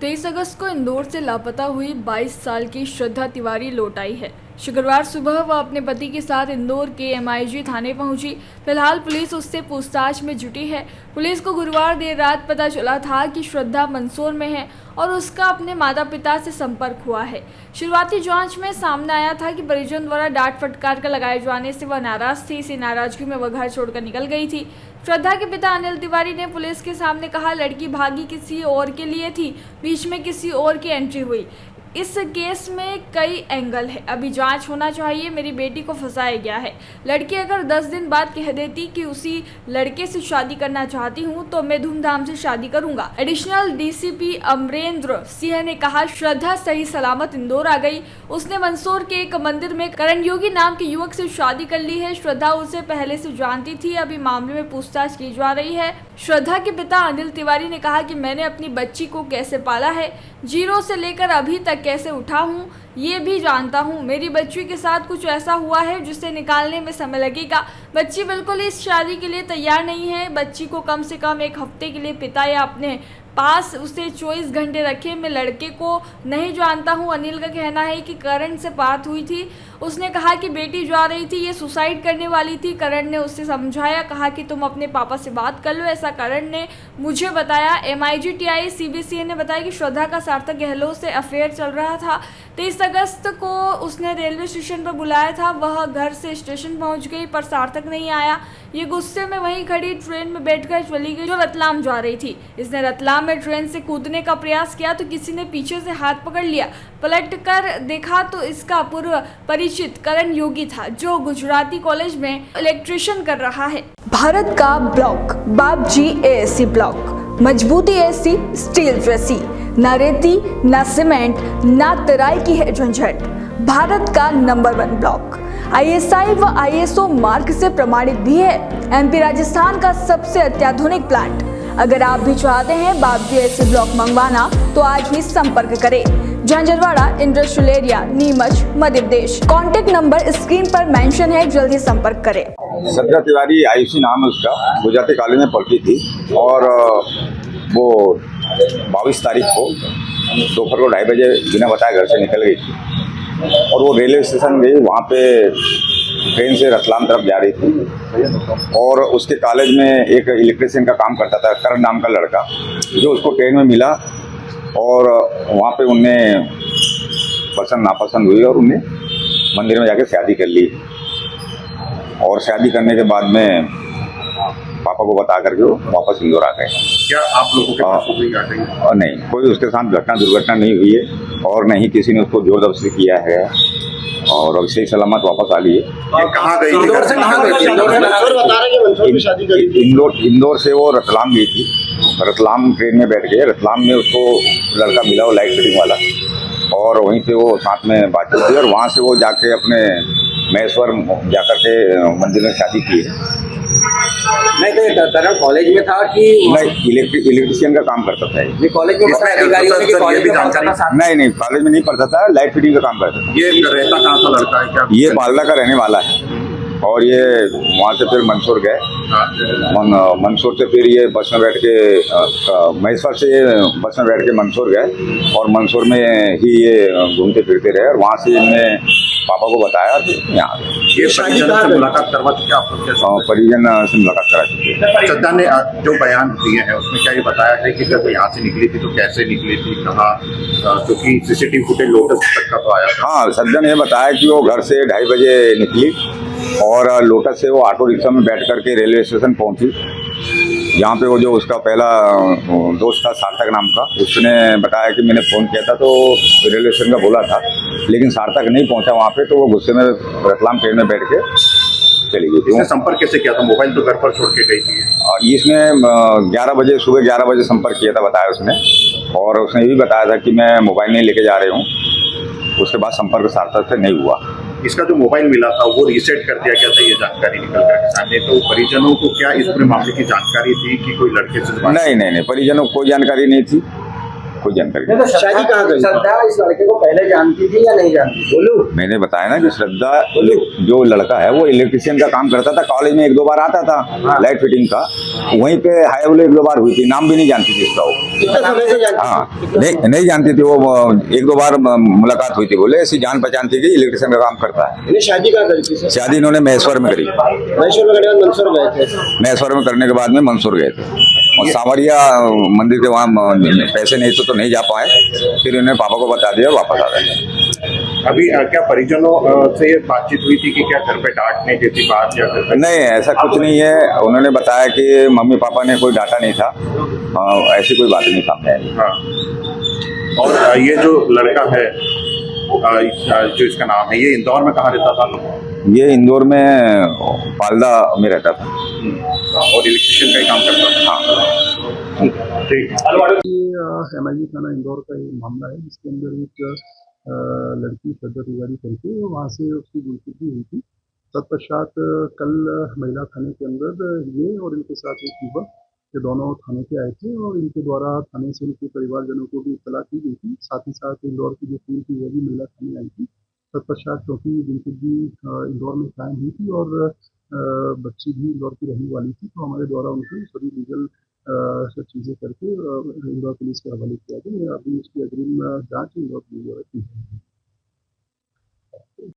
23 अगस्त को इंदौर से लापता हुई 22 साल की श्रद्धा तिवारी लौट आई है। शुक्रवार सुबह वह अपने पति के साथ इंदौर के MIG थाने पहुंची। फिलहाल पुलिस उससे पूछताछ में जुटी है। पुलिस को गुरुवार देर रात पता चला था कि श्रद्धा मंदसौर में है और उसका अपने माता पिता से संपर्क हुआ है। शुरुआती जांच में सामने आया था कि परिजन द्वारा डांट फटकार कर लगाए जाने से वह नाराज थी। इसी नाराजगी में वह घर छोड़कर निकल गई थी। श्रद्धा के पिता अनिल तिवारी ने पुलिस के सामने कहा, लड़की भागी किसी और के लिए थी, बीच में किसी और की एंट्री हुई। इस केस में कई एंगल है, अभी जांच होना चाहिए। मेरी बेटी को फंसाया गया है। लड़की अगर 10 दिन बाद कह देती कि उसी लड़के से शादी करना चाहती हूं तो मैं धूमधाम से शादी करूंगा। एडिशनल DCP अमरेंद्र सिंह ने कहा, श्रद्धा सही सलामत इंदौर आ गई। उसने मंदसौर के एक मंदिर में करण योगी नाम के युवक से शादी कर ली है। श्रद्धा उसे पहले से जानती थी। अभी मामले में पूछताछ की जा रही है। श्रद्धा के पिता अनिल तिवारी ने कहा कि मैंने अपनी बच्ची को कैसे पाला है, 0 से लेकर अभी तक कैसे उठा हूँ ये भी जानता हूँ। मेरी बच्ची के साथ कुछ ऐसा हुआ है जिसे निकालने में समय लगेगा। बच्ची बिल्कुल इस शादी के लिए तैयार नहीं है। बच्ची को कम से कम 1 हफ्ते के लिए पिता या अपने पास उसे 24 घंटे रखे। मैं लड़के को नहीं जानता हूँ। अनिल का कहना है कि करण से बात हुई थी। उसने कहा कि बेटी जा रही थी, ये सुसाइड करने वाली थी। करण ने उसे समझाया, कहा कि तुम अपने पापा से बात कर लो, ऐसा करण ने मुझे बताया। MIG TI CBC ने बताया कि श्रद्धा का सार्थक गहलोत से अफेयर चल रहा था। 23 अगस्त को उसने रेलवे स्टेशन पर बुलाया था। वह घर से स्टेशन पहुंच गई पर सार्थक नहीं आया। ये गुस्से में वहीं खड़ी ट्रेन में बैठकर चली गई जो रतलाम जा रही थी। इसने रतलाम में ट्रेन से कूदने का प्रयास किया तो किसी ने पीछे से हाथ पकड़ लिया। पलट कर देखा तो इसका पूर्व परिचित करण योगी था जो गुजराती कॉलेज में इलेक्ट्रिशियन कर रहा है। भारत का ब्लॉक बाबजी AAC ब्लॉक, मजबूती ऐसी स्टील जैसी, न रेती न सीमेंट न तराई की है झंझट। भारत का नंबर 1 ब्लॉक ISI व ISO मार्क से प्रमाणित भी है। MP राजस्थान का सबसे अत्याधुनिक प्लांट। अगर आप भी चाहते हैं बाबजी AAC ब्लॉक मंगवाना तो आज ही संपर्क करें। Jhanjharwada industrial area, Neemuch, Madhya Pradesh. Contact number screen पर मेंशन है, जल्दी संपर्क करें। श्रद्धा तिवारी आयुषी नाम है उसका, गुजराती कॉलेज में पढ़ती थी और वो 22 तारीख को दोपहर को 2:30 बजे बिना बताए घर से निकल गई थी और वो रेलवे स्टेशन गई। वहाँ पे ट्रेन से रतलाम तरफ जा रही थी और उसके कॉलेज में एक इलेक्ट्रिशियन का काम करता था, करण नाम का लड़का, जो उसको ट्रेन में मिला और वहाँ पे उनने पसंद नापसंद हुई और उन्हें मंदिर में जाके शादी कर ली। और शादी करने के बाद में पापा को बता करके वो वापस इंदौर आ गए। क्या आप लोगों के पास कोई आ गई? और नहीं, कोई उसके साथ दुर्घटना नहीं हुई है और नहीं किसी ने उसको जोर जबरदस्ती किया है और अब सही सलामत वापस आ ली है। कहाँ गई थी? इंदौर से कहाँ गई थी? इंदौर से वो रतलाम गई थी। रतलाम ट्रेन में बैठ गए। रतलाम में उसको लड़का मिला, वो लाइट फिटिंग वाला, और वहीं पे वो साथ में बातचीत की और वहाँ से वो जाके अपने महेश्वर जाकर के मंदिर में शादी की है। नहीं तो तरह कॉलेज में था कि नहीं, इलेक्ट्रिशियन का काम करता था। ये कॉलेज में कॉलेज में जानकारी? नहीं, कॉलेज में नहीं पढ़ता था, लाइट फिटिंग का काम करता था। ये रहता कहाँ का लड़का है? क्या ये मालदा का रहने वाला है और ये वहाँ से फिर मंदसौर गए। मंदसौर से फिर ये बस में बैठ के महेश्वर से ये बस में बैठ के मंदसौर गए और मंदसौर में ही ये घूमते फिरते रहे और वहाँ से इनने पापा को बताया कि यहाँ ये परिजन से मुलाकात करवा चुके आप लोग? परिजन से मुलाकात करा चुके। श्रद्धा ने जो बयान दिए हैं उसमें क्या ये बताया है कि जब यहाँ से निकली थी तो कैसे निकली थी, कहाँ, क्योंकि CCTV फुटेज लोटस तक का तो आया था। हाँ, श्रद्धा ने बताया कि वो घर से 2:30 बजे निकली और लोटस से वो ऑटो रिक्शा में बैठ करके रेलवे स्टेशन पहुंची। यहाँ पे वो जो उसका पहला दोस्त था सार्थक नाम का, उसने बताया कि मैंने फ़ोन किया था तो रेलवे स्टेशन का बोला था, लेकिन सार्थक नहीं पहुंचा वहाँ पे, तो वो गुस्से में रतलाम ट्रेन में बैठ के चली गई थी। संपर्क कैसे किया था? मोबाइल तो घर पर छोड़ के गई थी। इसने 11 बजे, सुबह 11 बजे संपर्क किया था, बताया उसने, और उसने ये भी बताया था कि मैं मोबाइल नहीं लेके जा रही हूँ। उसके बाद संपर्क सार्थक से नहीं हुआ। इसका जो मोबाइल मिला था वो रीसेट कर दिया गया था, ये जानकारी निकल कर सामने। तो परिजनों को क्या इस पूरे मामले की जानकारी थी कि कोई लड़के से? नहीं, परिजनों को कोई जानकारी नहीं थी कोई जानकारी नहीं। शादी कहाँ गई? श्रद्धा इस लड़के को पहले जानती थी या नहीं जानती? बोलू। मैंने बताया ना कि श्रद्धा जो लड़का है वो इलेक्ट्रिशियन का काम करता था, कॉलेज में 1-2 बार आता था लाइट फिटिंग का, वहीं पे हाई वो 1-2 बार हुई थी, नाम भी नहीं जानती थी उसका वो। कितने समय से जानती? हाँ नहीं जानती थी वो, 1-2 बार मुलाकात हुई थी, बोले ऐसी जान पहचान थी कि इलेक्ट्रिशियन का काम करता है। इन्हें शादी कहाँ करी थी? शादी इन्होंने महेश्वर में करी, महेश्वर में करने के बाद मंदसौर गए थे। महेश्वर में करने के बाद में मंदसौर गए थे और सांवरिया मंदिर के वहाँ पैसे नहीं थे तो नहीं जा पाए, फिर इन्होंने पापा को बता दिया, वापस आ गए। अभी क्या परिजनों से बातचीत हुई थी कि क्या घर पे डांटने जैसी बात या घर पे? नहीं, ऐसा कुछ नहीं है। उन्होंने बताया कि मम्मी पापा ने कोई डांटा नहीं था, ऐसी कोई बात नहीं सामने आई। हाँ। और ये जो लड़का है जो इसका नाम है, ये इंदौर में कहाँ रहता था? ये इंदौर में पालदा में रहता था और इलेक्ट्रिशियन का ही काम करता था। हाँ ठीक। ये MIG थाना इंदौर का एक मामला है जिसके अंदर एक लड़की श्रद्धा तिवारी करके वहाँ से उसकी गुमशुदगी हुई थी। तत्पश्चात कल महिला थाने के अंदर ये और इनके साथ एक युवक ये दोनों थाने पे आए थे और इनके द्वारा थाने से उनके परिवारजनों को भी इत्तला की गई थी। साथ ही साथ इंदौर की जो टीम थी वह भी महिला थाने आई थी। तत्पश्चात क्योंकि गुमशुदगी इंदौर में कायम हुई थी और बच्ची भी इंदौर की रहने वाली थी, तो हमारे द्वारा उनको सभी लीगल सब चीज़ें करके इंदौर पुलिस के हवाले किया गया। अभी उसकी अग्रिम जाँच इंदौर पुलिस द्वारा की जाएगी।